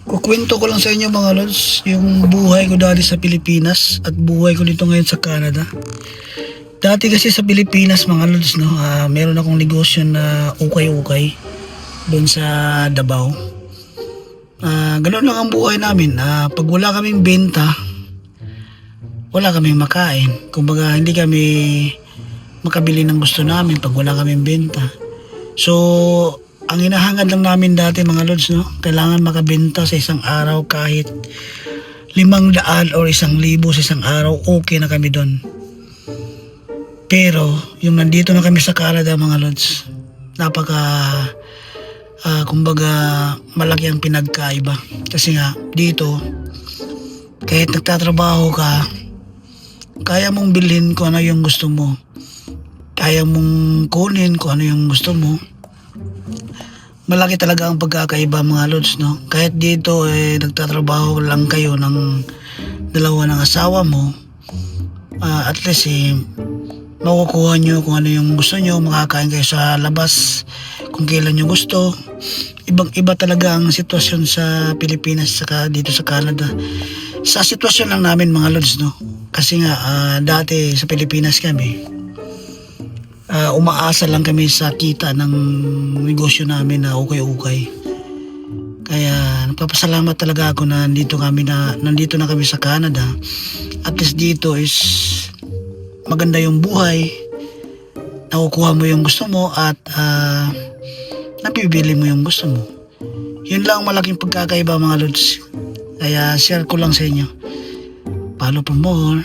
Kukwento ko lang sa inyo mga lods, yung buhay ko dati sa Pilipinas at buhay ko dito ngayon sa Canada. Dati kasi sa Pilipinas mga lods, no, meron akong negosyo na ukay-ukay doon sa Davao. Ganun lang ang buhay namin. Pag wala kaming benta, wala kaming makain. Kumbaga hindi kami makabili ng gusto namin pag wala kaming benta. So, ang hinahangad lang namin dati mga lods, no, kailangan makabenta sa isang araw kahit 500 or 1,000 sa isang araw, okay na kami doon. Pero yung nandito na kami sa Canada mga lods, napaka kumbaga malaki ang pinagkaiba. Kasi nga dito kahit nagtatrabaho ka, kaya mong bilhin kung ano yung gusto mo, kaya mong kunin kung ano yung gusto mo. Malaki talaga ang pagkakaiba mga lods, no? Kahit dito nagtatrabaho lang kayo ng dalawa ng asawa mo, at least makukuha nyo kung ano yung gusto nyo, makakain kayo sa labas kung kailan nyo gusto. Ibang iba talaga ang sitwasyon sa Pilipinas saka dito sa Canada. Sa sitwasyon lang namin mga lods, no? Kasi nga dati sa Pilipinas kami, umaasa lang kami sa kita ng negosyo namin na ukay-ukay. Kaya nagpapasalamat talaga ako na nandito na kami sa Canada. At least dito is maganda yung buhay, nakukuha mo yung gusto mo at napibili mo yung gusto mo. Yun lang ang malaking pagkakaiba mga lods. Kaya share ko lang sa inyo. Follow for more.